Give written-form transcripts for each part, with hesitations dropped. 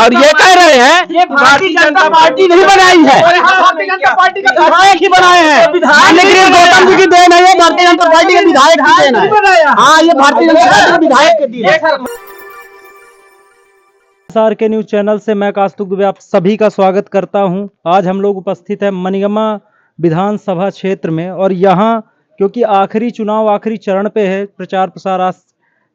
और ये कह रहे हैं ये भारतीय जनता पार्टी नहीं बनाई है, भारतीय जनता पार्टी के विधायक ही बनाए हैं। गौतम जी की देन है, ये भारतीय जनता पार्टी के विधायक की देन है। हाँ, ये भारतीय जनता पार्टी के विधायक के देन है। SR के न्यूज चैनल से मैं कास्तुक दुबे आप सभी का स्वागत करता हूं। आज हम लोग उपस्थित हैं मनिगमा विधानसभा क्षेत्र में, और यहां क्योंकि आखिरी चुनाव आखिरी चरण पे है, प्रचार प्रसार आज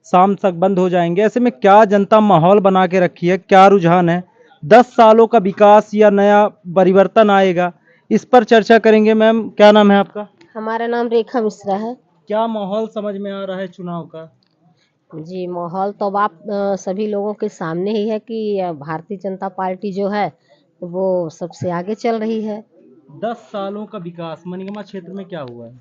शाम तक बंद हो जाएंगे। ऐसे में क्या जनता माहौल बना के रखी है, क्या रुझान है, 10 सालों का विकास या नया परिवर्तन आएगा, इस पर चर्चा करेंगे। मैम, क्या नाम है आपका? हमारा नाम रेखा मिश्रा है। क्या माहौल समझ में आ रहा है चुनाव का? जी, माहौल तो अब आप सभी लोगों के सामने ही है कि भारतीय जनता पार्टी जो है वो सबसे आगे चल रही है। 10 सालों का विकास मनिगमा क्षेत्र में क्या हुआ है?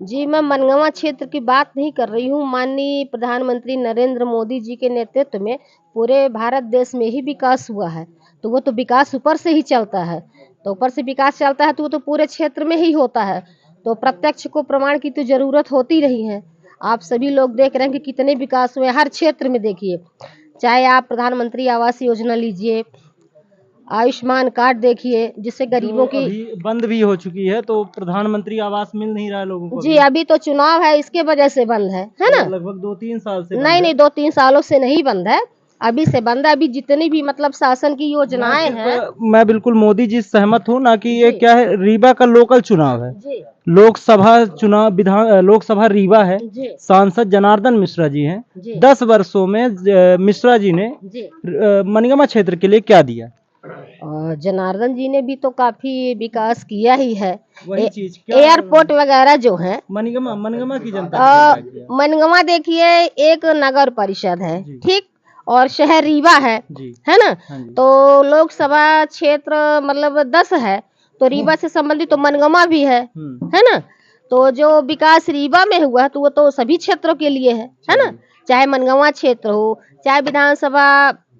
जी, मैं मनगवा क्षेत्र की बात नहीं कर रही हूँ। माननीय प्रधानमंत्री नरेंद्र मोदी जी के नेतृत्व में पूरे भारत देश में ही विकास हुआ है। तो वो तो विकास ऊपर से ही चलता है, तो ऊपर से विकास चलता है तो वो तो पूरे क्षेत्र में ही होता है। तो प्रत्यक्ष को प्रमाण की तो जरूरत होती रही है। आप सभी लोग देख रहे हैं कि कितने विकास हुए हर क्षेत्र में। देखिए, चाहे आप प्रधानमंत्री आवास योजना लीजिए, आयुष्मान कार्ड देखिए, जिससे गरीबों की अभी बंद भी हो चुकी है, तो प्रधानमंत्री आवास मिल नहीं रहा है लोगों को। जी, अभी तो चुनाव है, इसके वजह से बंद है ना? लगभग 2-3 साल से नहीं, 2-3 सालों से नहीं बंद है, अभी से बंद है। अभी जितनी भी मतलब शासन की योजनाएं हैं, मैं बिल्कुल मोदी जी से सहमत हूँ ना कि ये जी। क्या है, रीवा का लोकल चुनाव है। जी लोकसभा चुनाव लोकसभा रीवा है। जी सांसद जनार्दन मिश्रा जी हैं। जी 10 वर्षों में मिश्रा जी ने जी मनिगमा क्षेत्र के लिए क्या दिया? और जनार्दन जी ने भी तो काफी विकास किया ही है। वही चीज क्या एयरपोर्ट वगैरह जो है, मनिगमा की जनता ने क्या किया? मनगवा देखिए एक नगर परिषद है, जी। ठीक, और शहर रीवा है जी। है ना? हाँ जी। तो लोकसभा क्षेत्र मतलब 10 है, तो रीवा से संबंधित तो मनगमा भी है ना? तो जो विकास रीवा में हुआ तो वो तो सभी क्षेत्रों के लिए है ना? चाहे मनगवा क्षेत्र हो, चाहे विधानसभा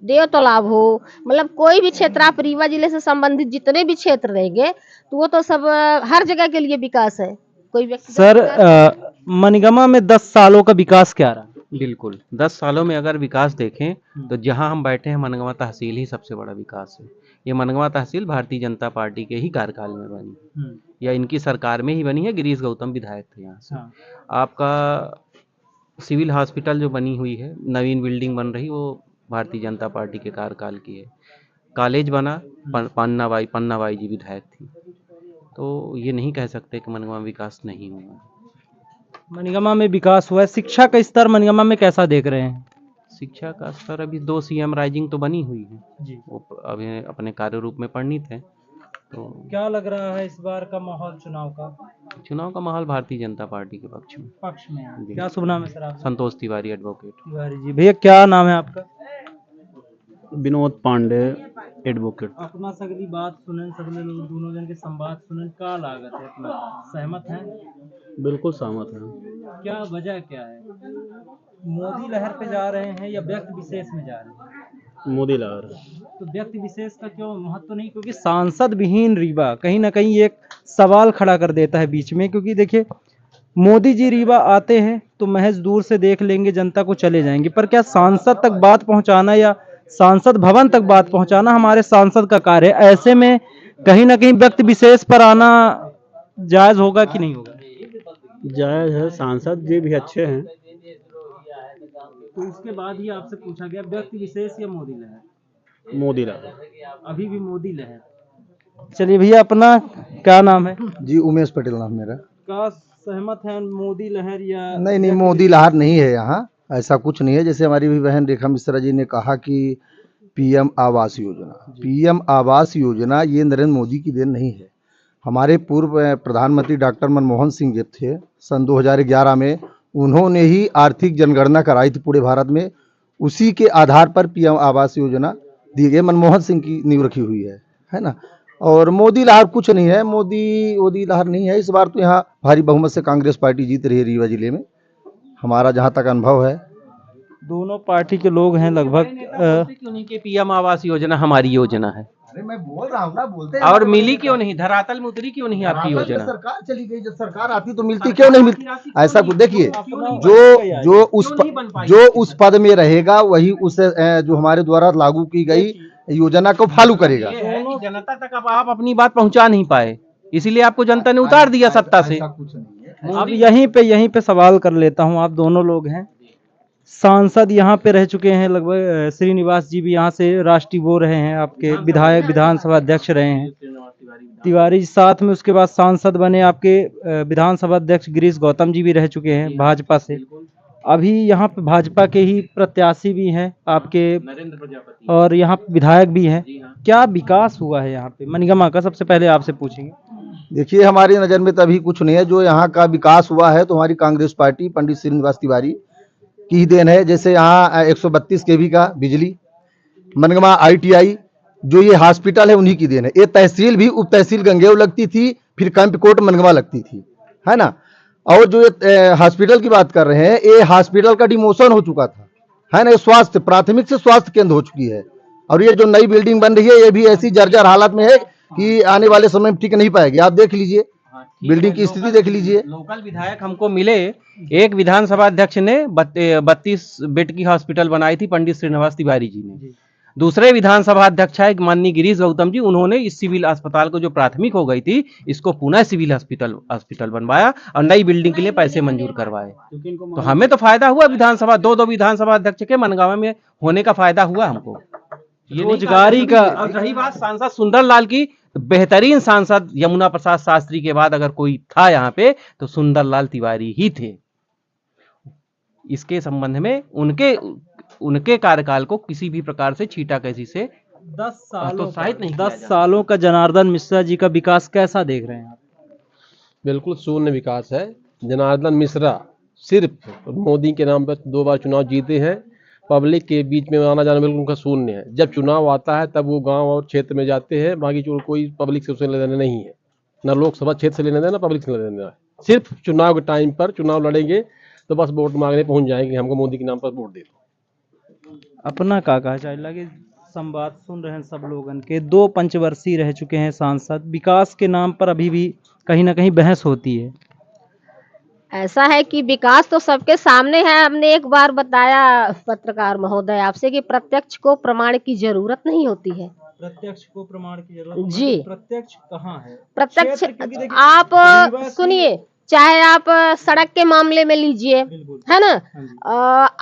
देव तालाब हो, मतलब कोई भी क्षेत्र आप रीवा जिले से संबंधित जितने भी क्षेत्र रहेंगे तो वो तो सब हर जगह के लिए विकास है। कोई व्यक्ति सर, मनिगमा में 10 सालों का विकास क्या रहा? बिल्कुल 10 सालों में अगर विकास देखें तो जहां हम बैठे हैं मनगवा तहसील ही सबसे बड़ा विकास है। ये मनगवा तहसील भारतीय जनता पार्टी के ही कार्यकाल में बनी, या इनकी सरकार में ही बनी है। गिरीश गौतम विधायक थे यहाँ से। आपका सिविल हॉस्पिटल जो बनी हुई है, नवीन बिल्डिंग बन रही, वो भारतीय जनता पार्टी के कार्यकाल की है। कॉलेज बना, पन्ना बाई जी विधायक थी। तो ये नहीं कह सकते कि मनगवा में विकास नहीं हुआ। मनिगमा में विकास हुआ है। शिक्षा का स्तर मनिगमा में कैसा देख रहे हैं? शिक्षा का स्तर अभी 2 CM राइजिंग तो बनी हुई है जी। वो अभी अपने कार्य रूप में परिणित है। तो क्या लग रहा है इस बार का माहौल चुनाव का? माहौल भारतीय जनता पार्टी के पक्ष में है। क्या शुभ नाम है सर आपका? संतोष तिवारी एडवोकेट। तिवारी जी। भैया, क्या नाम है आपका? विनोद पांडे एडवोकेट। अपना सगली बात सुनन, सगले लोग दोनों जन के संवाद सुनन, का लागत है अपना? सहमत हैं? बिल्कुल सहमत है। क्या वजह क्या है? मोदी लहर पे जा रहे हैं या व्यक्ति विशेष में जा रहे हैं? मोदी लहर। तो व्यक्ति विशेष का क्यों महत्व नहीं? क्योंकि सांसद विहीन रीवा कहीं ना कहीं एक सवाल खड़ा कर देता है बीच में। क्योंकि देखिए, मोदी जी रीवा आते हैं तो महज दूर से देख लेंगे, जनता को चले जाएंगे, पर क्या सांसद तक बात पहुंचाना या सांसद भवन तक बात पहुंचाना हमारे सांसद का कार्य है। ऐसे में कहीं ना कहीं व्यक्ति विशेष पर आना जायज होगा कि नहीं होगा? जायज है, सांसद जी भी अच्छे हैं। तो इसके बाद ही आपसे पूछा गया व्यक्ति विशेष या मोदी लहर? मोदी लहर। अभी भी मोदी लहर। चलिए भैया, अपना क्या नाम है? जी, उमेश पटेल नाम मेरा। का सहमत है मोदी लहर या? नहीं, मोदी लहर नहीं है यहाँ, ऐसा कुछ नहीं है। जैसे हमारी भी बहन रेखा मिश्रा जी ने कहा कि PM आवास योजना ये नरेंद्र मोदी की देन नहीं है। हमारे पूर्व प्रधानमंत्री डॉक्टर मनमोहन सिंह जब थे सन 2011 में, उन्होंने ही आर्थिक जनगणना कराई थी पूरे भारत में। उसी के आधार पर PM आवास योजना दी गई, मनमोहन सिंह की नींव रखी हुई है ना? और मोदी लहर कुछ नहीं है, मोदी लहर नहीं है। इस बार तो यहाँ भारी बहुमत से कांग्रेस पार्टी जीत रही है रीवा जिले में, हमारा जहाँ तक अनुभव है। दोनों पार्टी के लोग हैं लगभग। क्यों नहीं कि PM आवास योजना हमारी योजना है? अरे मैं बोल रहा हूँ ना, बोलते हैं और मिली क्यों नहीं? धरातल में उतरी क्यों नहीं आपकी योजना? सरकार चली गई, जब सरकार आती तो मिलती, क्यों नहीं मिलती? ऐसा कुछ देखिए, जो उस पद में रहेगा वही उस जो हमारे द्वारा लागू की गई योजना को फॉलो करेगा। ये है कि जनता तक अब आप अपनी बात पहुंचा नहीं पाए, इसीलिए आपको जनता ने उतार दिया सत्ता से। अब यहीं पे सवाल कर लेता हूं, आप दोनों लोग हैं सांसद, यहाँ पे रह चुके हैं लगभग, श्रीनिवास जी भी यहाँ से राष्ट्रीय वो रहे हैं, आपके विधायक विधानसभा अध्यक्ष रहे हैं, तिवारी जी साथ में उसके बाद सांसद बने आपके विधानसभा अध्यक्ष गिरीश गौतम जी भी रह चुके हैं भाजपा से। अभी यहाँ पे भाजपा के ही प्रत्याशी भी हैं आपके नरेंद्र प्रजापति और यहाँ पे विधायक भी हैं। क्या विकास हुआ है यहाँ पे मनिगमा का, सबसे पहले आपसे पूछेंगे। देखिए, हमारी नज़र में तो अभी कुछ नहीं है। जो यहाँ का विकास हुआ है तो हमारी कांग्रेस पार्टी पंडित श्रीनिवास तिवारी की ही देन है। जैसे यहाँ 132 केवी का बिजली, मनगमा ITI, जो ये हॉस्पिटल है उन्हीं की देन है। ये तहसील भी उप तहसील गंगेव लगती थी, फिर कैंप कोर्ट मनगमा लगती थी, है ना। और जो ये हॉस्पिटल की बात कर रहे हैं, ये हॉस्पिटल का डिमोशन हो चुका था, है ना। ये स्वास्थ्य प्राथमिक से स्वास्थ्य केंद्र हो चुकी है। और ये जो नई बिल्डिंग बन रही है ये भी ऐसी जर्जर हालत में है कि आने वाले समय में टिक नहीं पाएगी। आप देख लीजिए, बिल्डिंग की स्थिति देख लीजिए। लोकल विधायक हमको मिले, एक विधानसभा अध्यक्ष ने 32 बेड की हॉस्पिटल बनाई थी पंडित श्रीनिवास तिवारी जी ने। दूसरे विधानसभा अध्यक्ष है माननीय गिरीश गौतम जी, उन्होंने इस सिविल अस्पताल को जो प्राथमिक हो गई थी इसको पुनः सिविल हॉस्पिटल बनवाया और नई बिल्डिंग के लिए पैसे मंजूर करवाए। तो हमें तो फायदा हुआ, विधानसभा दो विधानसभा अध्यक्ष के मनगांव में होने का फायदा हुआ हमको। ये रोजगारी का और रही बात सांसद सुंदरलाल की, बेहतरीन सांसद यमुना प्रसाद शास्त्री के बाद अगर कोई था यहाँ पे तो सुंदरलाल तिवारी ही थे। इसके संबंध में उनके कार्यकाल को किसी भी प्रकार से छींटाकशी से 10 सालों का जनार्दन मिश्रा जी का विकास कैसा देख रहे हैं आप? बिल्कुल शून्य विकास है। जनार्दन मिश्रा सिर्फ मोदी के नाम पर 2 बार चुनाव जीते हैं, पब्लिक के बीच में आना जाना बिल्कुल उनका शून्य है। जब चुनाव आता है तब वो गांव और क्षेत्र में जाते हैं, बाकी जो कोई पब्लिक से उससे लेने देना नहीं है, ना लोकसभा क्षेत्र से लेने देना, पब्लिक से लेने देना है। सिर्फ चुनाव के टाइम पर चुनाव लड़ेंगे तो बस वोट मांगने पहुंच जाएंगे, हमको मोदी के नाम पर वोट दे दो। अपना काका चाहिए लगे संवाद सुन रहे हैं सब लोगन के, 2 पंचवर्षीय रह चुके हैं सांसद, विकास के नाम पर अभी भी कहीं ना कहीं बहस होती है। ऐसा है कि विकास तो सबके सामने है। हमने एक बार बताया पत्रकार महोदय आपसे कि प्रत्यक्ष को प्रमाण की जरूरत नहीं होती है। प्रत्यक्ष को प्रमाण की जरूरत जी। प्रत्यक्ष कहाँ है? प्रत्यक्ष क्षेत्र की देखिए, आप श्रीनिवास सुनिए, चाहे आप सड़क के मामले में लीजिए, है ना।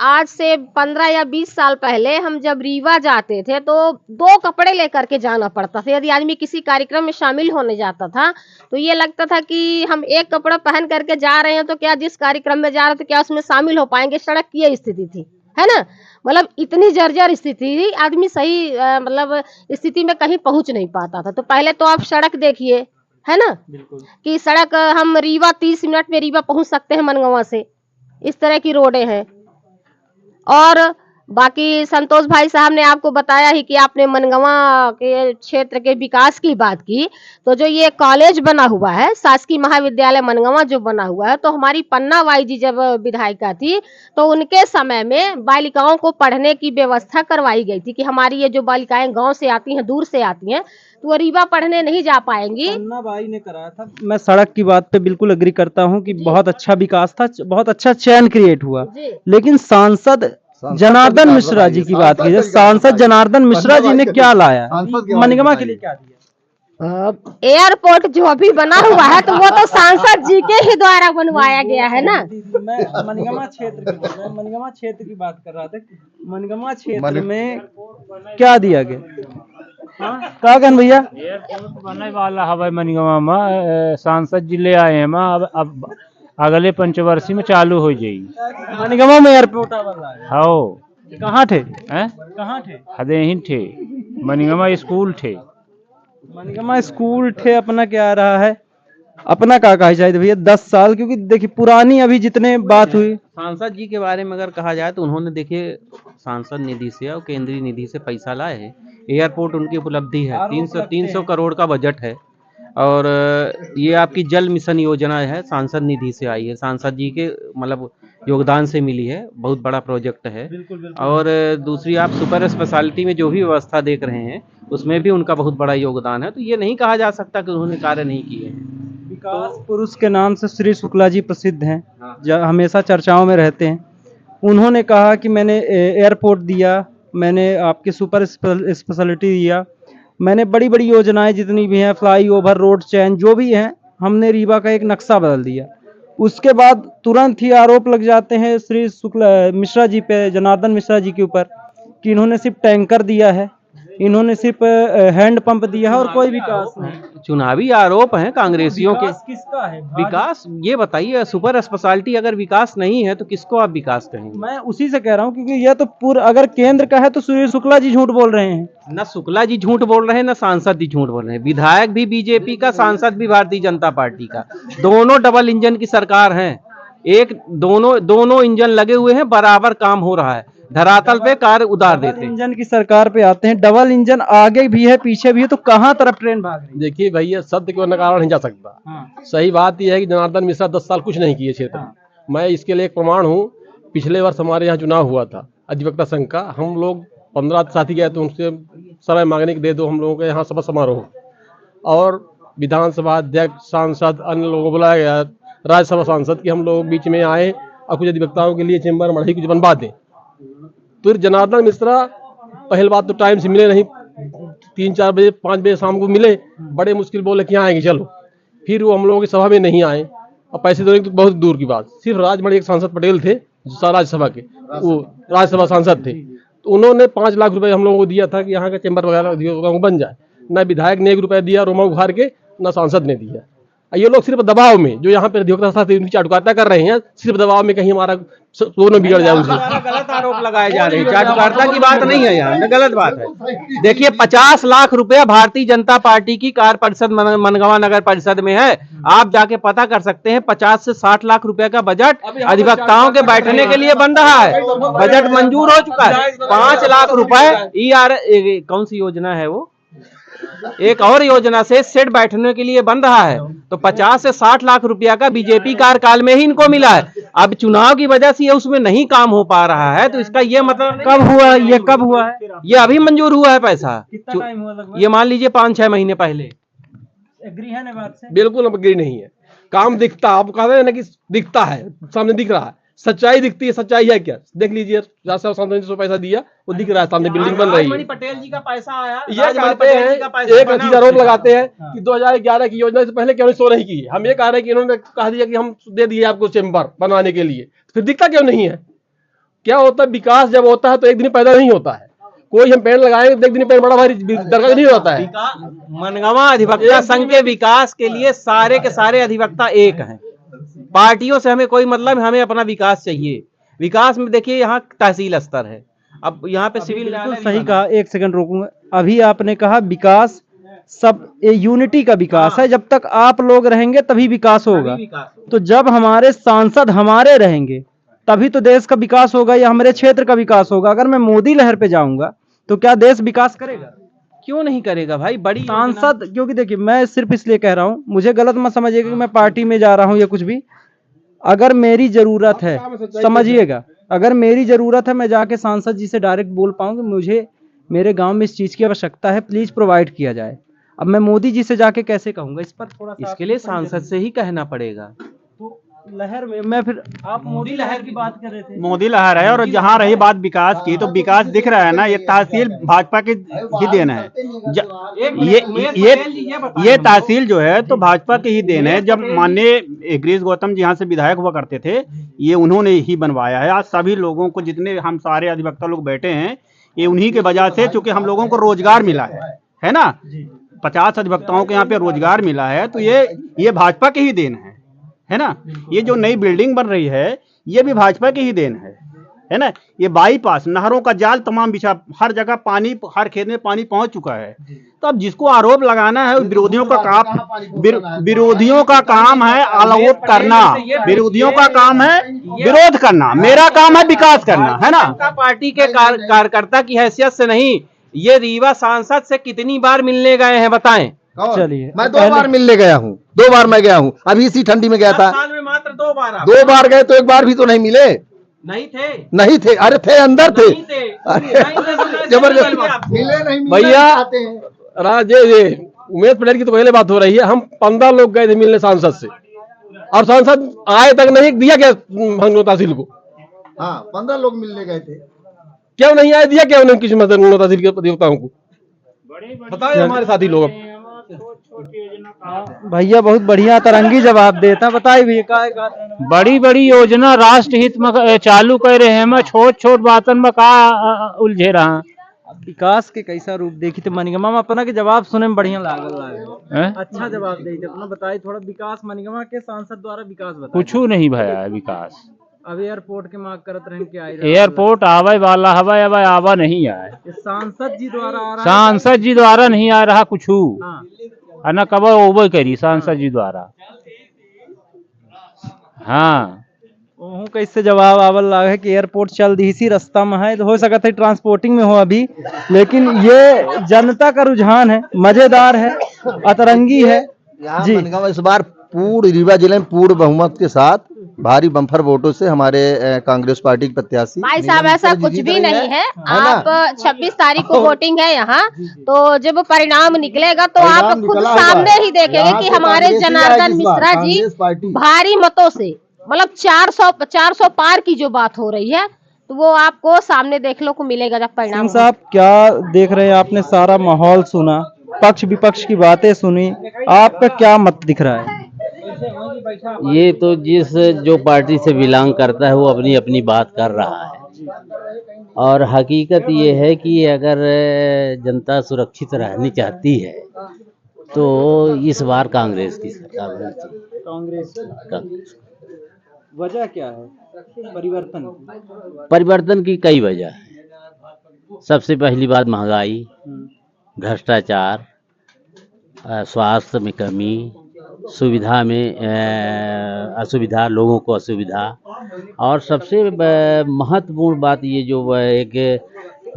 आज से 15 या 20 साल पहले हम जब रीवा जाते थे तो 2 कपड़े लेकर के जाना पड़ता था। यदि आदमी किसी कार्यक्रम में शामिल होने जाता था तो ये लगता था कि हम एक कपड़ा पहन करके जा रहे हैं तो क्या जिस कार्यक्रम में जा रहे थे क्या उसमें शामिल हो पाएंगे। सड़क की ये स्थिति थी, है ना। मतलब इतनी जर्जर स्थिति थी, आदमी सही मतलब स्थिति में कहीं पहुंच नहीं पाता था। तो पहले तो आप सड़क देखिए, है ना, कि सड़क हम रीवा 30 मिनट में रीवा पहुंच सकते हैं मनगवा से, इस तरह की रोडें हैं। और बाकी संतोष भाई साहब ने आपको बताया ही कि आपने मनगवा के क्षेत्र के विकास की बात की, तो जो ये कॉलेज बना हुआ है शासकीय महाविद्यालय मनगवा जो बना हुआ है, तो हमारी पन्ना बाई जी जब विधायिका थी तो उनके समय में बालिकाओं को पढ़ने की व्यवस्था करवाई गई थी कि हमारी ये जो बालिकाएं गांव से आती हैं, दूर से आती हैं, तो वो रीवा पढ़ने नहीं जा पाएंगी। पन्ना बाई ने कराया था। मैं सड़क की बात पे बिल्कुल अग्री करता हूं कि बहुत अच्छा विकास था, बहुत अच्छा चयन क्रिएट हुआ। लेकिन सांसद जनार्दन मिश्रा जी की बात कीजिए, सांसद जनार्दन मिश्रा जी ने क्या लाया मनगमा के लिए, क्या दिया? एयरपोर्ट जो अभी बना हुआ है तो वो तो सांसद जी के ही द्वारा बनवाया गया है ना। मैं मनगमा क्षेत्र की बात कर रहा था। मनगमा क्षेत्र में क्या दिया गया? क्या कहन भैया? बनने वाला हवाई मनगवा में सांसद जी ले आए हैं, अब अगले पंचवर्षीय में चालू हो जाएगी। मनगमा में एयरपोर्ट है। हाँ, कहाँ थे? कहाँ थे? हदेही थे, मनगमा स्कूल थे। मनगमा स्कूल थे। अपना क्या रहा है, अपना क्या कहा चाहिए भैया? 10 साल, क्योंकि देखिए पुरानी अभी जितने बात हुई, सांसद जी के बारे में अगर कहा जाए तो उन्होंने देखिए सांसद निधि से और केंद्रीय निधि से पैसा लाए हैं। एयरपोर्ट उनकी उपलब्धि है, 300 करोड़ का बजट है। और ये आपकी जल मिशन योजना है, सांसद निधि से आई है, सांसद जी के मतलब योगदान से मिली है, बहुत बड़ा प्रोजेक्ट है। और दूसरी आप सुपर स्पेशलिटी में जो भी व्यवस्था देख रहे हैं उसमें भी उनका बहुत बड़ा योगदान है। तो ये नहीं कहा जा सकता कि उन्होंने कार्य नहीं किए हैं। विकास पुरुष के नाम से श्री शुक्ला जी प्रसिद्ध हैं, हमेशा चर्चाओं में रहते हैं। उन्होंने कहा कि मैंने एयरपोर्ट दिया, मैंने आपके सुपर स्पेशलिटी दिया, मैंने बड़ी बड़ी योजनाएं जितनी भी हैं, फ्लाई ओवर, रोड चैन, जो भी हैं, हमने रीवा का एक नक्शा बदल दिया। उसके बाद तुरंत ही आरोप लग जाते हैं श्री मिश्रा जी पे, जनार्दन मिश्रा जी के ऊपर, कि इन्होंने सिर्फ टैंकर दिया है, इन्होंने सिर्फ हैंड पंप दिया है और कोई विकास नहीं। चुनावी आरोप हैं कांग्रेसियों के। किसका है विकास ये बताइए, सुपर स्पेशलिटी अगर विकास नहीं है तो किसको आप विकास कहेंगे? मैं उसी से कह रहा हूँ, क्योंकि यह तो पूरा अगर केंद्र का है तो सुनील शुक्ला जी झूठ बोल रहे हैं। न शुक्ला जी झूठ बोल रहे हैं, न सांसद जी झूठ बोल रहे हैं। विधायक भी बीजेपी का, सांसद भी भारतीय जनता पार्टी का, दोनों डबल इंजन की सरकार है। एक दोनों इंजन लगे हुए हैं, बराबर काम हो रहा है, धरातल पे कार्य उतार देते हैं। इंजन की सरकार पे आते हैं, डबल इंजन आगे भी है पीछे भी है, तो कहाँ तरफ ट्रेन भाग रही है? देखिए भैया, सत्य को नकारा नहीं जा सकता। हाँ। सही बात यह है कि जनार्दन मिश्रा 10 साल कुछ नहीं किए क्षेत्र में। मैं इसके लिए एक प्रमाण हूँ। पिछले वर्ष हमारे यहाँ चुनाव हुआ था अधिवक्ता संघ का, हम लोग 15 साथी गए तो उनसे समय मांगने के दे दो हम लोगों के यहाँ सभा समारोह, और विधानसभा अध्यक्ष, सांसद, अन्य लोगों को बुलाया गया, राज्यसभा सांसद की हम लोग बीच में आए और कुछ अधिवक्ताओं के लिए चेंबर मढ़ी कुछ बनवा दें। तो जनार्दन मिश्रा पहली बात तो टाइम से मिले नहीं, 3-4 बजे 5 बजे शाम को मिले, बड़े मुश्किल बोले कि आएंगे चलो, फिर वो हम लोगों की सभा में नहीं आए और पैसे देने की तो बहुत दूर की बात। सिर्फ राजमढ़ी एक सांसद पटेल थे जो राज्यसभा के, वो राज्यसभा सांसद थे, तो उन्होंने 5 लाख रुपए हम लोगों को दिया था कि यहाँ का चैम्बर वगैरह बन जाए। न विधायक ने 1 रुपया दिया रोमा उखाड़ के, न सांसद ने दिया। ये लोग सिर्फ दबाव में, जो यहाँ पे अधिवक्ता चाटुकारिता कर रहे हैं, सिर्फ दबाव में कहीं हमारा सोना बिगड़ जाए उनसे। गलत आरोप लगाए जा रहे हैं, चाटुकारिता की बात नहीं है, यहाँ गलत बात है। देखिए 50 लाख रुपया भारतीय जनता पार्टी की कार्य परिषद मनगवा नगर परिषद में है। आप जाके पता कर सकते हैं, 50 से 60 लाख रुपए का बजट अधिवक्ताओं के बैठने के लिए बन रहा है। बजट मंजूर हो चुका है। 5 लाख रुपए कौन सी योजना है वो, एक और योजना से सेट बैठने के लिए बन रहा है। तो 50 से 60 लाख रुपया का बीजेपी कार्यकाल में ही इनको मिला है। अब चुनाव की वजह से ये उसमें नहीं काम हो पा रहा है, तो इसका ये मतलब कब हुआ, ये कब हुआ है? ये अभी मंजूर हुआ है पैसा। कितना टाइम हुआ लगभग? ये मान लीजिए 5-6 महीने पहले। एग्री है ना बात से? बिल्कुल एग्री नहीं है। काम दिखता, आप कह रहे हैं ना कि दिखता है, सामने दिख रहा है, सच्चाई दिखती है। सच्चाई है क्या, देख लीजिए, जो पैसा दिया वो दिख रहा है, सामने बिल्डिंग बन रही है। पटेल जी का पैसा आया, ये कहते हैं, एक चीज आरोप लगाते हैं कि 2011 की योजना से पहले क्यों नहीं शो नहीं की। हम ये कह रहे हैं कि इन्होंने कह दिया कि हम दे दिए आपको चेंबर बनाने के लिए, फिर दिखता क्यों नहीं है? क्या होता है, विकास जब होता है तो एक दिन पैदा नहीं होता है। कोई हम पेड़ लगाएंगे तो एक दिन पेड़ बड़ा भारी दरगाह नहीं होता है। मनगवा अधिवक्ता संघ के विकास के लिए सारे के सारे अधिवक्ता एक हैं। पार्टियों से हमें कोई मतलब, हमें अपना विकास चाहिए। विकास में देखिए यहाँ तहसील स्तर है, अब यहाँ पे सिविल बिल्कुल सही कहा। 1 सेकंड रोकूंगा। अभी आपने कहा विकास सब यूनिटी का विकास है, जब तक आप लोग रहेंगे तभी विकास होगा। तो जब हमारे सांसद हमारे रहेंगे तभी तो देश का विकास होगा या हमारे क्षेत्र का विकास होगा। अगर मैं मोदी लहर पे जाऊंगा तो क्या देश विकास करेगा? क्यों नहीं करेगा भाई? बड़ी सांसद, क्योंकि देखिए मैं सिर्फ इसलिए कह रहा हूँ, मुझे गलत मत समझिएगा कि मैं पार्टी में जा रहा हूँ या कुछ भी। अगर मेरी जरूरत है, समझिएगा, अगर मेरी जरूरत है, मैं जाके सांसद जी से डायरेक्ट बोल पाऊँ कि मुझे मेरे गांव में इस चीज की आवश्यकता है, प्लीज प्रोवाइड किया जाए। अब मैं मोदी जी से जाके कैसे कहूंगा? इस पर थोड़ा इसके लिए सांसद से ही कहना पड़ेगा। लहर में मैं फिर, आप मोदी लहर की बात कर रहे थे। मोदी लहर है। और जहाँ रही बात विकास की, तो विकास दिख रहा है ना, ये तहसील भाजपा की ही देन है। ये तहसील जो है तो भाजपा की ही देन है। जब माननीय गिरीश गौतम जी यहाँ से विधायक हुआ करते थे, ये उन्होंने ही बनवाया है। आज सभी लोगों को, जितने हम सारे अधिवक्ता लोग बैठे हैं, ये उन्हीं के वजह से, चूंकि हम लोगों को रोजगार मिला है ना, 50 अधिवक्ताओं को यहाँ पे रोजगार मिला है, तो ये भाजपा की ही देन है ना। ये जो नई बिल्डिंग बन रही है, ये भी भाजपा की ही देन है ना। ये बाईपास, नहरों का जाल तमाम बिछा, हर जगह पानी, हर खेत में पानी पहुंच चुका है। तो अब जिसको आरोप लगाना है, विरोधियों का काम है आलोप करना, विरोधियों का काम है विरोध करना, मेरा काम है विकास करना, है ना। पार्टी के कार्यकर्ता की हैसियत से नहीं, ये रीवा सांसद से कितनी बार मिलने गए हैं बताएं? चलिए, मैं 2 बार मिलने गया हूँ, 2 बार मैं गया हूँ, अभी इसी ठंडी में गया था। साल में मात्र 2 बार। 2 बार गए तो 1 बार भी तो नहीं मिले। नहीं थे, अरे थे, अंदर थे, जबरदस्त मिले नहीं भैया। उमेश पटेल की तो पहले बात हो रही है, हम 15 लोग गए थे मिलने सांसद से, और सांसद आए तक नहीं दिया क्या तहसील को। हाँ, 15 लोग मिलने गए थे। क्यों नहीं आया, दिया क्यों नहीं किसी मतलब तहसील के देवताओं को, बताए हमारे साथी लोग। भैया बहुत बढ़िया तरंगी जवाब देता, बताइए भैया का बड़ी बड़ी योजना राष्ट्र हित में चालू कर रहे हैं, मैं छोट छोट बातन में का उलझे रहा। विकास के कैसा रूप देखी थे मनिगमा में, अपना के जवाब सुने में बढ़िया लागल। हैं? अच्छा जवाब दे अपना बताइए थोड़ा, विकास मनिगमा के सांसद द्वारा विकास बताइए। कुछ नहीं भया है विकास। अब एयरपोर्ट के मांग करत रहे क्या एयरपोर्ट आवे वाला हवा, अब आवा नहीं आए, सांसद जी द्वारा आ रहा है। सांसद जी द्वारा नहीं आ रहा कुछ, हाँ। न कब ओबे करी सांसद जी द्वारा। हाँ ओहू कैसे जवाब आवल लाग है कि एयरपोर्ट चल दी इसी रास्ता में है, तो हो सकता है ट्रांसपोर्टिंग में हो अभी, लेकिन ये जनता का रुझान है, मजेदार है, अतरंगी है जी। मनगांव इस बार पूर्ण रीवा जिले में पूर्ण बहुमत के साथ भारी बम्पर वोटों से हमारे कांग्रेस पार्टी के प्रत्याशी। भाई साहब ऐसा कुछ भी नहीं है, आप 26 तारीख को वोटिंग है यहाँ, तो जब परिणाम निकलेगा तो आप खुद सामने ही देखेंगे कि हमारे जनार्दन मिश्रा जी भारी मतों से, मतलब 400 पार की जो बात हो रही है, तो वो आपको सामने देखने को मिलेगा जब परिणाम। सिंह साहब क्या देख रहे हैं, आपने सारा माहौल सुना, पक्ष विपक्ष की बातें सुनी, आपका क्या मत दिख रहा है? ये तो जिस जो पार्टी से बिलोंग करता है वो अपनी अपनी बात कर रहा है, और हकीकत ये है कि अगर जनता सुरक्षित रहनी चाहती है तो इस बार कांग्रेस की सरकार होनी चाहिए। कांग्रेस वजह क्या है परिवर्तन की कई वजह है। सबसे पहली बात महंगाई, भ्रष्टाचार, स्वास्थ्य में कमी, सुविधा में असुविधा, लोगों को असुविधा, और सबसे महत्वपूर्ण बात ये जो एक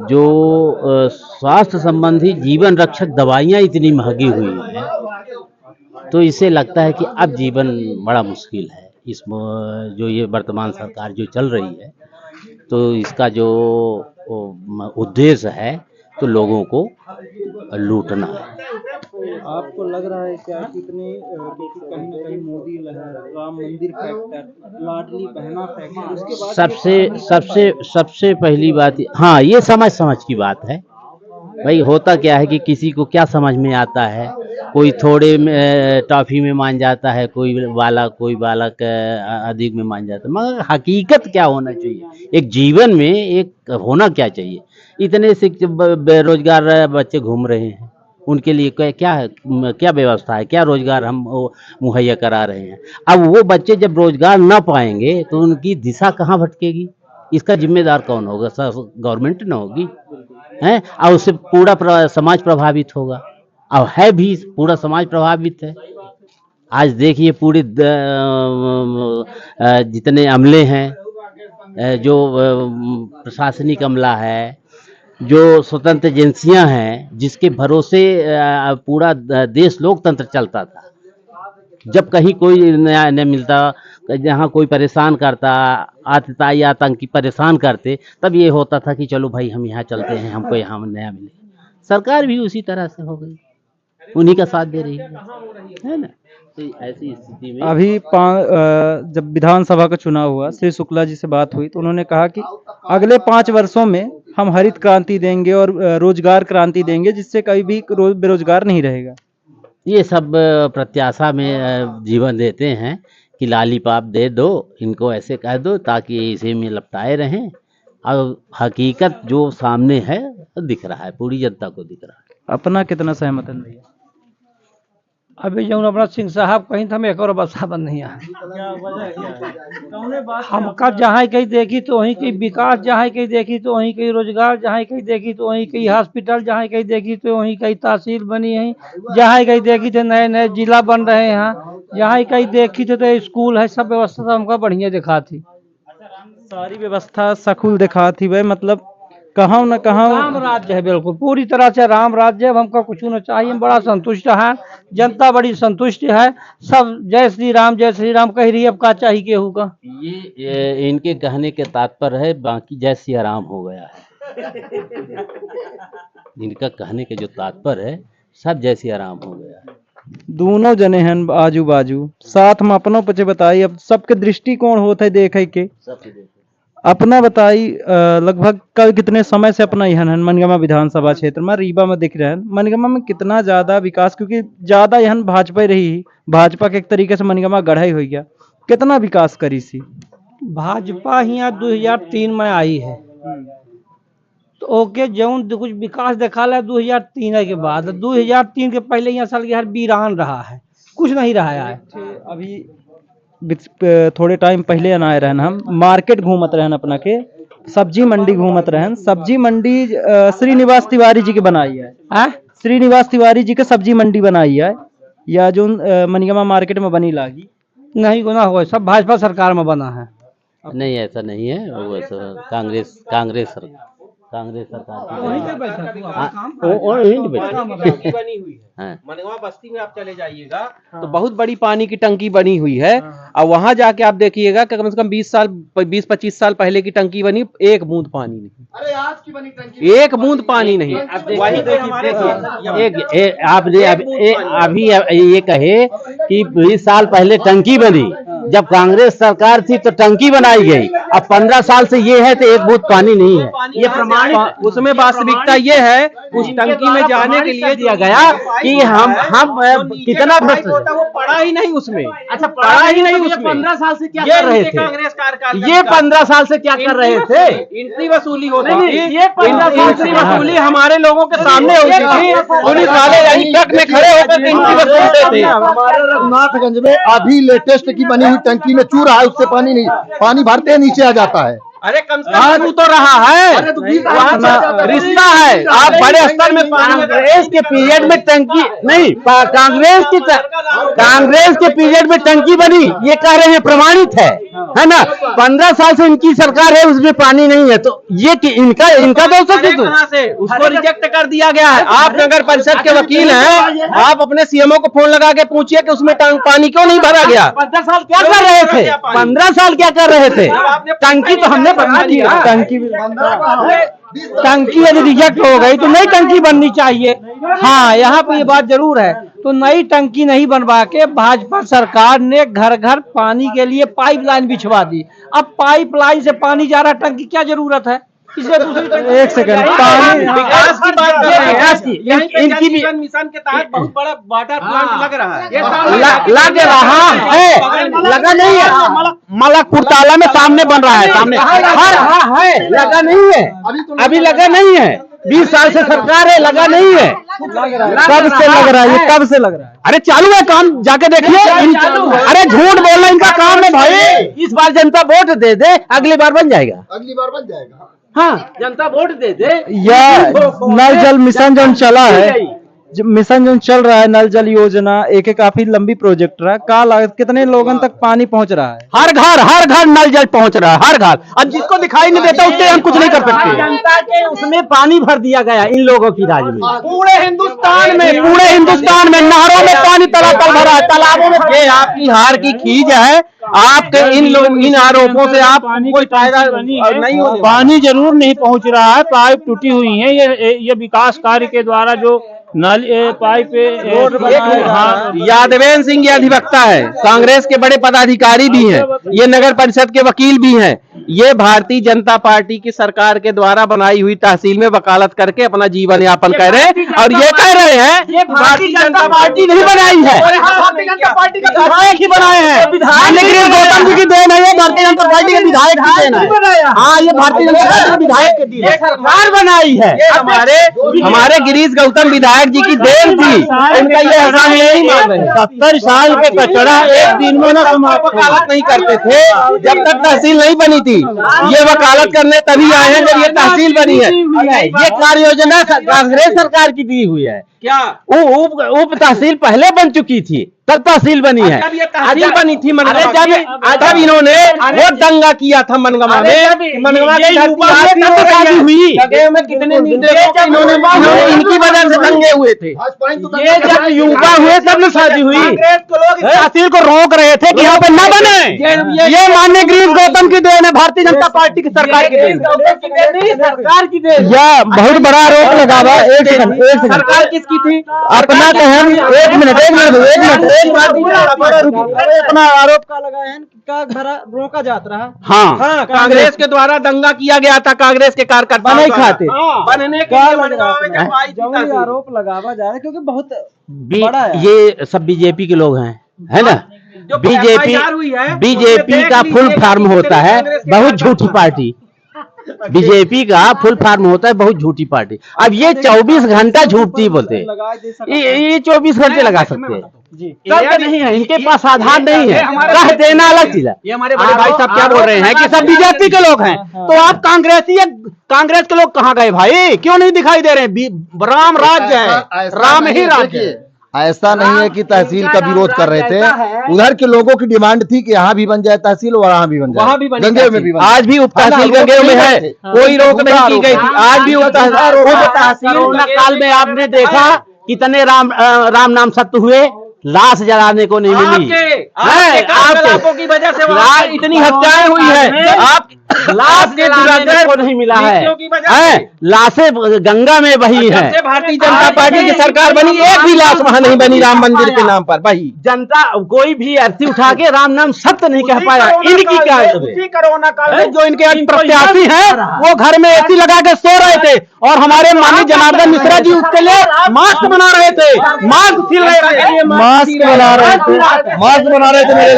जो स्वास्थ्य संबंधी जीवन रक्षक दवाइयाँ इतनी महंगी हुई हैं, तो इससे लगता है कि अब जीवन बड़ा मुश्किल है। इस जो ये वर्तमान सरकार जो चल रही है, तो इसका जो उद्देश्य है तो लोगों को लूटना है। आपको लग रहा है क्या कि इतने कहीं ना कहीं मोदी लहर, राम मंदिर फैक्टर, लाडली बहना फैक्टर, उसके बाद सबसे पहली बात, हाँ ये समझ की बात है भाई। होता क्या है कि किसी को क्या समझ में आता है, कोई थोड़े में टॉफी में मान जाता है, कोई बालक अधिक में मान जाता है, मगर हकीकत क्या होना चाहिए, एक जीवन में एक होना क्या चाहिए। इतने से बेरोजगार बच्चे घूम रहे हैं, उनके लिए क्या व्यवस्था है, क्या रोजगार हम मुहैया करा रहे हैं। अब वो बच्चे जब रोजगार ना पाएंगे तो उनकी दिशा कहाँ भटकेगी, इसका जिम्मेदार कौन होगा? गवर्नमेंट न होगी हैं, और उससे पूरा समाज प्रभावित होगा, और है भी पूरा समाज प्रभावित है। आज देखिए पूरे जितने अमले हैं, जो प्रशासनिक अमला है, जो स्वतंत्र एजेंसियां हैं, जिसके भरोसे पूरा देश लोकतंत्र चलता था, जब कहीं कोई न्याय नहीं मिलता, जहाँ कोई परेशान करता, आतताई आतंकी परेशान करते, तब ये होता था कि चलो भाई हम यहाँ चलते हैं, हमको यहाँ न्याय मिले। सरकार भी उसी तरह से हो गई, उन्हीं का साथ दे रही है ना। तो ऐसी स्थिति में अभी जब विधानसभा का चुनाव हुआ, श्री शुक्ला जी से बात हुई तो उन्होंने कहा कि अगले 5 वर्षों में हम हरित क्रांति देंगे और रोजगार क्रांति देंगे, जिससे कभी भी बेरोजगार नहीं रहेगा। ये सब प्रत्याशा में जीवन देते हैं कि लालीपाप दे दो इनको, ऐसे कह दो ताकि इसे में लपटाए रहें, और हकीकत जो सामने है दिख रहा है, पूरी जनता को दिख रहा है। अपना कितना सहमत है भैया? अभी जो अपना सिंह साहब कहीं था, एक और बसा बंद नहीं है। हमका जहाँ कहीं देखी तो वहीं कहीं विकास, जहाँ कहीं देखी तो वहीं कहीं रोजगार, जहाँ कहीं देखी तो वहीं कहीं हॉस्पिटल, जहाँ कहीं देखी तो वहीं कहीं तहसील बनी है, जहाँ कहीं देखी तो नए नए जिला बन रहे हैं, जहाँ कहीं देखी तो स्कूल है, सब व्यवस्था तो हमका बढ़िया दिखा थी। सारी व्यवस्था सकुल दिखा थी भाई, मतलब कहाँ न कहाँ राम राज्य है, बिल्कुल पूरी तरह से राम राज्य। अब हमको कुछ न चाहिए, हम बड़ा संतुष्ट है, जनता बड़ी संतुष्ट है, सब जय श्री राम कह रही है, अब का चाहिए केहू का। ये इनके कहने के तात्पर्य है, बाकी जय सिया राम हो गया है। इनका कहने के जो तात्पर्य है, सब जय सिया राम हो गया है। दोनों जने हैं आजू बाजू, साथ में अपनों पचे बताइए, अब सबके दृष्टिकोण होते देखे के अपना बताई लगभग कितने समय से अपना यहाँ है मनगमा विधानसभा क्षेत्र में रीवा में दिख रहे हैं, मनगमा में कितना ज्यादा विकास, क्योंकि ज्यादा यहाँ भाजपा ही रही, भाजपा के एक तरीके से मनगमा गढ़ाई हो गया, कितना विकास करी सी भाजपा यहाँ 2003 में आई है तो ओके जौन कुछ विकास देखा ला 2003 के बाद, 2003 के पहले यहाँ साल यहाँ वीरान रहा है, कुछ नहीं रहा है। अभी थोड़े टाइम पहले आए रहन, हम मार्केट घूमत रहन, अपना के सब्जी मंडी घूमत रहन, सब्जी मंडी श्रीनिवास तिवारी जी के बनाई है, श्रीनिवास तिवारी जी के सब्जी मंडी बनाई है, या जो मनगमा मार्केट में बनी लागी नहीं गुना हुआ, सब भाजपा सरकार में बना है। नहीं ऐसा नहीं है, वो कांग्रेस सरकार टंकी बनी हुई है। मनगवा बस्ती में आप चले जाइएगा तो बहुत बड़ी पानी की टंकी बनी हुई है, और वहां जाके आप देखिएगा कि कम से कम 20-25 साल पहले की टंकी बनी, एक बूंद पानी नहीं। अरे आज की बनी टंकी एक बूंद पानी नहीं। आपने अभी ये कहे कि 20 साल पहले टंकी बनी, जब कांग्रेस सरकार थी तो टंकी बनाई गई, अब 15 साल से ये है तो एक बूंद पानी नहीं है, ये प्रमाणित। उसमें वास्तविकता ये है, उस टंकी में जाने के लिए दिया गया कि हम कितना वो पड़ा ही नहीं उसमें। अच्छा, पढ़ा ही नहीं उसमें। 15 साल से क्या कर रहे थे कांग्रेस कार्यकाल? ये 15 साल से क्या कर रहे थे? एंट्री वसूली होती थी, ये 15 साल से वसूली हमारे लोगों के सामने होती थी, पुलिस वाले यही ट्रक में खड़े होकर एंट्री वसूलते थे। हमारे रघुनाथगंज में अभी लेटेस्ट की बनी हुई टंकी में चूर रहा है, उससे पानी नहीं, पानी भरते ही नीचे आ जाता है। अरे कम से कम तो रहा है, रिश्ता है। आप बड़े स्तर में कांग्रेस के पीरियड में टंकी नहीं, कांग्रेस के पीरियड में टंकी बनी, ये कह रहे हैं प्रमाणित है ना। 15 साल से इनकी सरकार है, उसमें पानी नहीं है, तो ये इनका दोष से उसको रिजेक्ट कर दिया गया है। आप नगर परिषद के वकील हैं, आप अपने सीएमओ को फोन लगा के पूछिए कि उसमें पानी क्यों नहीं भरा गया। 15 साल क्या कर रहे थे? 15 साल क्या कर रहे थे? टंकी तो हमने बना दी, टंकी यदि रिजेक्ट हो गई तो नई टंकी बननी चाहिए। हाँ, यहाँ पे ये बात जरूर है, तो नई टंकी नहीं बनवा के भाजपा सरकार ने घर घर पानी के लिए पाइपलाइन बिछवा दी। अब पाइपलाइन से पानी जा रहा, टंकी क्या जरूरत है? इसलिए दूसरी एक सेकंड, पानी विकास की बात इनकी भी मिशन के तहत बहुत बड़ा वाटर प्लांट लग रहा है, लग रहा है, लगा नहीं है। मलकपुर ताला में सामने बन रहा है, सामने है, लगा नहीं है, अभी लगा नहीं है। 20 साल से सरकार है, लगा नहीं है। कब से लग रहा है? ये कब से लग रहा है? अरे चालू है काम, जाके देखिए। अरे झूठ बोलना इनका काम है भाई। इस बार जनता वोट दे दे, अगली बार बन जाएगा, अगली बार बन जाएगा। हाँ, जनता वोट दे दे। यह नल जल मिशन जो चला है, मिशन जो चल रहा है, नल जल योजना, एक काफी लंबी प्रोजेक्ट रहा, कितने लोगों तक पानी पहुंच रहा है? हर घर नल जल पहुंच रहा है, हर घर। अब जिसको दिखाई नहीं देता उससे हम कुछ नहीं कर सकते। जनता के उसमें पानी भर दिया गया इन लोगों की राज में, पूरे हिंदुस्तान में नहरों में पानी तलातल भरा है, तालाबों में। ये आपकी हार की खींच है, आपके इन आरोपों से आप कोई फायदा नहीं हो। पानी जरूर नहीं पहुंच रहा है, पाइप टूटी हुई है। ये विकास कार्य के द्वारा जो नल पाइप यादवेंद्र सिंह ये अधिवक्ता है, कांग्रेस के बड़े पदाधिकारी भी हैं, ये नगर परिषद के वकील भी हैं। ये भारतीय जनता पार्टी की सरकार के द्वारा बनाई हुई तहसील में वकालत करके अपना जीवन यापन कर रहे हैं, और ये कह रहे हैं भारतीय जनता पार्टी नहीं बनाई है, भारतीय जनता पार्टी के विधायक ही बनाए हैं। गिरीश गौतम जी की देन है, ये भारतीय जनता पार्टी के विधायक की देन है। हाँ, ये भारतीय जनता पार्टी के विधायक की देन है, सरकार बनाई है। हमारे गिरीश गौतम विधायक जी की देन थी, उनका ये एहसान नहीं मान रहे। 70 साल के कचरा एक दिन में वकालत नहीं करते थे जब तक तहसील नहीं बनी थी। ये वकालत करने तभी आए हैं जब ये तहसील बनी है। ये कार्य योजना कांग्रेस सरकार की दी हुई है। क्या उप तहसील पहले बन चुकी थी, तब तहसील बनी है। जब ये तहसील बनी थी जब इन्होंने वो दंगा किया था मनगमा में, मनगमा की शादी हुई, कितने इनकी वजह से दंगे हुए थे। ये जब युवा हुए तब न शादी हुई। तहसील को रोक रहे थे कि यहाँ पे न बने। ये माननीय गिरीश गौतम की देन है, भारतीय जनता पार्टी की सरकार की देन, सरकार की देन। यह बहुत बड़ा आरोप लगा हुआ। एक सेकंड, सरकार किसकी थी? अपना कहन, एक मिनट अपना आरोप का लगाए हैं क्या भरा रोका जाता रहा। हाँ, कांग्रेस के द्वारा दंगा किया गया था, कांग्रेस के कार्यकर्ता नहीं खाते बनने के लिए मनगांव में जब आई थी जो तहसील। आरोप लगावा जा रहा है क्योंकि बहुत बड़ा है। ये सब बीजेपी के लोग हैं, है ना। जो बीजेपी FIR हुई है, बीजेपी का फुल फार्म होता है बहुत झूठी पार्टी। बीजेपी का फुल फार्म होता है बहुत झूठी पार्टी। अब ये 24 घंटा झूठती बोलते हैं, ये 24 घंटे लगा सकते हैं करते नहीं है, इनके पास आधार नहीं है, कह देना अलग चीज है। ये हमारे बड़े भाई साहब क्या बोल रहे हैं कि सब बीजेपी के लोग हैं, तो आप कांग्रेसी कांग्रेस के लोग कहाँ गए भाई, क्यों नहीं दिखाई दे रहे हैं? राम राज्य है, राम ही राज्य है। ऐसा नहीं है कि तहसील का विरोध कर रहे थे, उधर के लोगों की डिमांड थी कि यहाँ भी बन जाए तहसील और वहाँ भी बन जाए, वहाँ भी बनी गंगेव में भी बन जाए। आज भी उप तहसील गंगेव में है, कोई रोक नहीं की गई थी। आज भी उप तहसील कोरोना काल में आपने देखा कितने राम नाम सत्य हुए, लाश जलाने को नहीं मिली। आपके की वजह से वहाँ इतनी हत्याएं हुई है, आप लाश जलाने को नहीं मिला है, लाशें गंगा में बही है। भारतीय जनता पार्टी की सरकार बनी, एक भी लाश वहाँ नहीं बनी राम मंदिर के नाम पर। भाई जनता कोई भी अर्थी उठा के राम नाम सत्य नहीं कह पाया। इनकी क्या कोरोना काल में जो इनके प्रत्याशी हैं वो घर में एसी लगा के सो रहे थे, और हमारे माननीय जनार्दन मिश्रा जी उसके लिए मास्क बना रहे थे, मास्क सिल रहे थे, मास्क बना रहे थे मेरे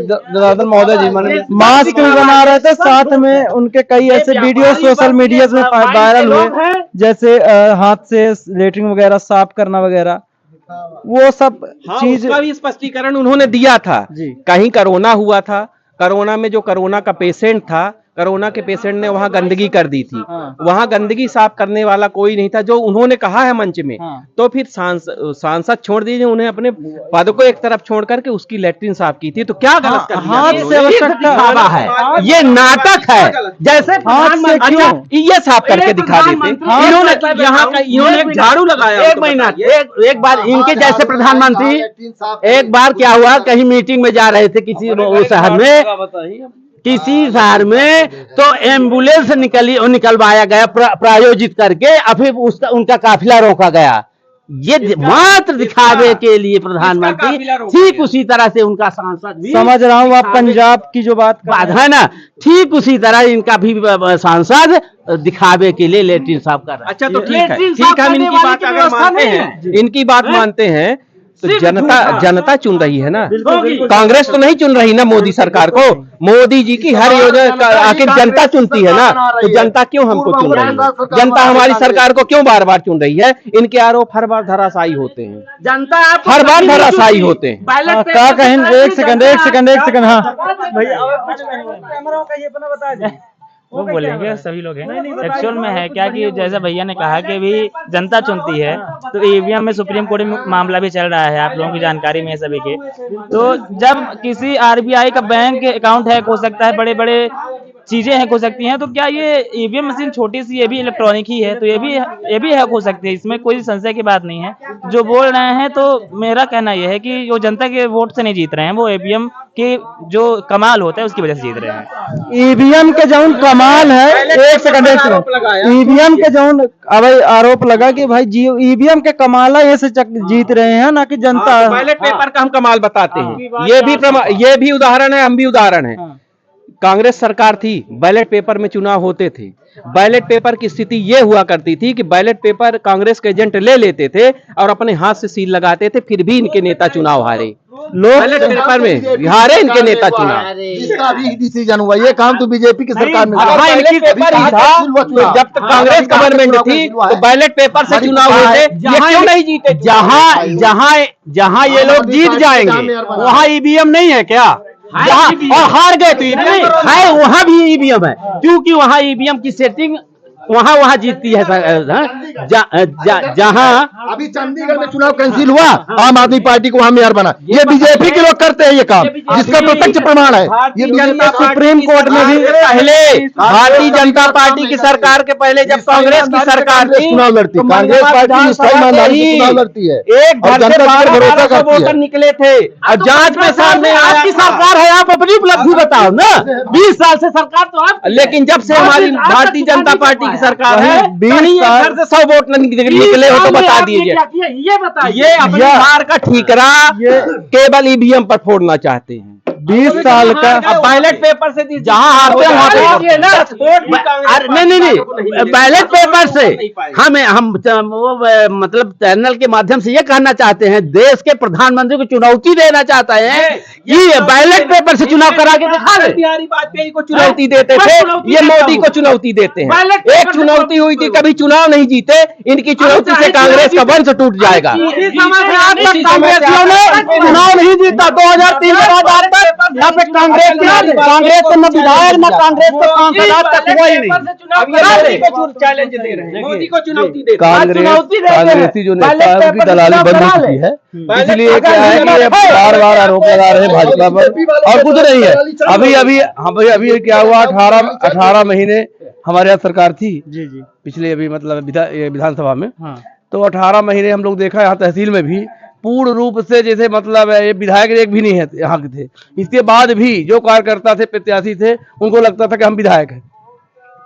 जनार्दन महोदय जी, मास्क भी बना रहे थे। साथ में उनके कई ऐसे वीडियो सोशल मीडिया में वायरल हुए, जैसे हाथ से लेटरिन वगैरह साफ करना वगैरह, वो सब चीज उसका भी स्पष्टीकरण उन्होंने दिया था। कहीं कोरोना हुआ था, कोरोना में जो कोरोना का पेशेंट था, कोरोना के पेशेंट ने वहां गंदगी कर दी थी, वहां गंदगी साफ करने वाला कोई नहीं था, जो उन्होंने कहा है मंच में। तो फिर सांसद छोड़ दीजिए, उन्हें अपने पद को एक तरफ छोड़ करके उसकी लेटरिन साफ की थी, तो क्या गलत कर दिया? हाथ से दिखावा है, ये नाटक है। जैसे प्रधानमंत्री ये साफ करके दिखा देते, इन्होंने यहाँ का इन्होंने झाड़ू लगाया। एक महीना एक बार इनके जैसे प्रधानमंत्री, एक बार क्या हुआ, कहीं मीटिंग में जा रहे थे किसी शहर में, तो एम्बुलेंस निकलवाया गया प्रायोजित करके, और फिर उनका काफिला रोका गया। ये मात्र दिखावे के लिए प्रधानमंत्री, ठीक उसी तरह से उनका सांसद भी, समझ रहा हूँ आप पंजाब की जो बात है ना, ठीक उसी तरह इनका भी सांसद दिखावे के लिए लेटरिन साफ कर रहा है। अच्छा, तो ठीक है, हम इनकी बात अगर मानते हैं, इनकी बात मानते हैं, तो जनता चुन रही है ना, कांग्रेस तो नहीं चुन रही ना मोदी सरकार को। मोदी जी की हर योजना आखिर जनता चुनती है ना, तो जनता क्यों हमको चुन रही है? जनता हमारी सरकार को क्यों बार बार चुन रही है? इनके आरोप हर बार धराशायी होते हैं, जनता हर बार धराशायी होते हैं। क्या कहें, एक सेकंड हाँ वो बोलेंगे, सभी लोग हैं। एक्चुअल में है क्या कि जैसा भैया ने कहा कि भी जनता चुनती है, तो ईवीएम में सुप्रीम कोर्ट में मामला भी चल रहा है, आप लोगों की जानकारी में है सभी के। तो जब किसी आरबीआई का बैंक अकाउंट हैक हो सकता है, बड़े बड़े चीजें हैक हो सकती हैं, तो क्या ये ईवीएम मशीन छोटी सी, ये भी इलेक्ट्रॉनिक ही है, तो ये भी हैक हो सकती है, इसमें कोई संशय की बात नहीं है। जो बोल रहे हैं, तो मेरा कहना यह है कि वो जनता के वोट से नहीं जीत रहे हैं, वो ईवीएम के जो कमाल होता है उसकी वजह से जीत रहे हैं। ईवीएम के जो कमाल है, एक सेकंड ईवीएम के जो अब आरोप लगा कि भाई ईवीएम के कमाल है, ऐसे जीत रहे हैं ना कि जनता। बैलेट पेपर का हम कमाल बताते हैं, ये भी उदाहरण है, हम भी उदाहरण है। कांग्रेस सरकार थी, बैलेट पेपर में चुनाव होते थे, बैलेट पेपर की स्थिति ये हुआ करती थी कि बैलेट पेपर कांग्रेस के एजेंट ले लेते थे और अपने हाथ से सील लगाते थे, फिर भी इनके नेता चुनाव हारे। बैलेट पेपर में हारे इनके नेता चुनाव। इसका भी डिसीजन हुआ, ये काम तो बीजेपी की सरकार में इनकी पेपर ही था, जब तक कांग्रेस गवर्नमेंट थी तो बैलेट पेपर से चुनाव हुए थे, ये क्यों नहीं जीते? जहाँ ये लोग जीत जाएंगे वहाँ ईवीएम नहीं है क्या? और हार गए तो है, वहाँ भी ईवीएम है, क्योंकि वहाँ ईवीएम की सेटिंग वहाँ जीतती है। जहाँ अभी चंडीगढ़ में चुनाव कैंसिल हुआ, आम आदमी पार्टी को वहाँ मेयर बना, ये बीजेपी के लोग करते हैं ये काम, जिसका प्रत्यक्ष प्रमाण है। ये सुप्रीम कोर्ट में भी पहले भारतीय जनता पार्टी की सरकार के पहले, जब कांग्रेस की सरकार थी, चुनाव लड़ती, कांग्रेस पार्टी चुनाव लड़ती है, एक घर से 12 वोटर निकले थे, और जांच में सामने आपकी सरकार है, आप अपनी उपलब्धि बताओ ना। 20 साल से सरकार तो आप, लेकिन जब से हमारी भारतीय जनता पार्टी की सरकार है, 20 साल घर से 100 वोट निकले हो तो बता दीजिए। ये बताइए, ये अपने बिहार का ठीकरा केवल ईवीएम पर फोड़ना चाहते हैं। 20 साल का बैलेट पेपर से जहाँ हारते हैं वहाँ पे नहीं, बैलेट पेपर से हम वो मतलब चैनल के माध्यम से ये कहना चाहते हैं, देश के प्रधानमंत्री को चुनौती देना चाहता है, ये बैलेट पेपर से चुनाव करा के दिखा दे। बिहारी वाजपेयी को चुनौती देते थे, ये मोदी को चुनौती देते हैं। एक चुनौती हुई थी, कभी चुनाव नहीं जीते, इनकी चुनौती से कांग्रेस का वंश टूट जाएगा। कांग्रेसियों ने चुनाव नहीं जीता 2003 के बाद आज तक। यहाँ पे कांग्रेस को न विधायक न कांग्रेस को सांसद आज तक हुआ ही नहीं। अब ये मोदी को चैलेंज दे रहे हैं, मोदी को चुनौती दे रहे हैं। कांग्रेसी जो नेता है उनकी दलाली बंद हो चुकी है, इसलिए क्या है कि ये बार बार आरोप लगा रहे हैं भाजपा पर, और कुछ नहीं है। अभी क्या हुआ, 18 महीने हमारे यहाँ सरकार थी जी पिछले, अभी मतलब विधानसभा में, तो 18 महीने हम लोग देखा यहाँ तहसील में भी पूर्ण रूप से जैसे मतलब ये विधायक एक भी नहीं है यहाँ के थे। इसके बाद भी जो कार्यकर्ता थे, प्रत्याशी थे, उनको लगता था कि हम विधायक हैं।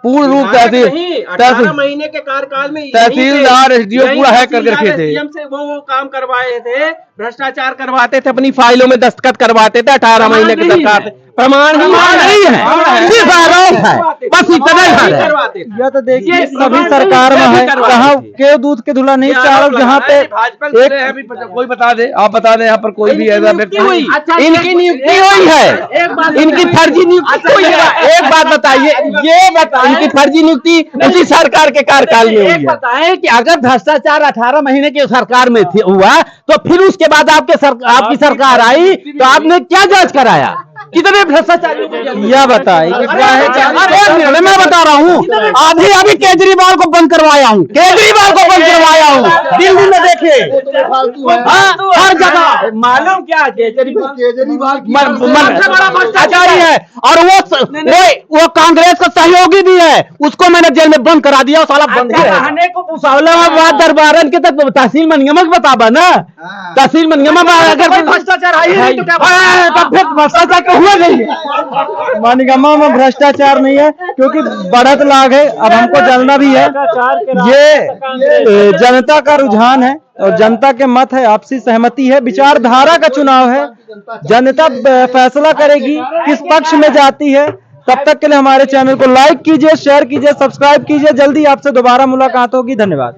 पूर्ण रूप तहसील महीने के कार्यकाल में तहसीलदार एसडीओ पूरा हैक करके रखे थे। से वो काम करवाए थे, भ्रष्टाचार करवाते थे, अपनी फाइलों में दस्तखत करवाते थे। 18 महीने की सरकार से प्रमाण नहीं है, सिर्फ आरोप है, बस इतना ही है। यह तो देखिए सभी सरकार में है, कहाँ के दूध के धुला नहीं चारों, जहाँ पे एक कोई बता दे, आप बता दें यहाँ पर कोई भी ऐसा व्यक्ति, इनकी नियुक्ति हुई है, इनकी फर्जी नियुक्ति हुई है। एक बात बताइए, ये बताइए, इनकी फर्जी नियुक्ति उसी सरकार के कार्यकाल में हुई है। बताएं कि अगर भ्रष्टाचार 18 महीने की सरकार में हुआ, तो फिर उसके बाद आपकी सरकार आई तो आपने क्या जांच कराया, कितने भ्रष्टाचार? यह बताए कि क्या है, मैं बता रहा हूँ, अभी केजरीवाल को बंद करवाया हूँ, दिल्ली में देखे, हर जगह मालूम क्या केजरीवाल भ्रष्टाचारी है, और वो कांग्रेस का सहयोगी भी है, उसको मैंने जेल में बंद करा दिया। साला बंद रहने को मुसावलाबाद दरबारन के तक तहसील मनगमक बताबा ना, तहसील मनगमक अगर भ्रष्टाचार आई है तो फिर भ्रष्टाचार हुआ नहीं। मनगमा में भ्रष्टाचार नहीं है, क्योंकि बढ़त लाग है। अब हमको जानना भी है, ये जनता का रुझान है और जनता के मत है, आपसी सहमति है, विचारधारा का चुनाव है, जनता फैसला करेगी किस पक्ष में जाती है। तब तक के लिए हमारे चैनल को लाइक कीजिए, शेयर कीजिए, सब्सक्राइब कीजिए। जल्दी आपसे दोबारा मुलाकात होगी। धन्यवाद।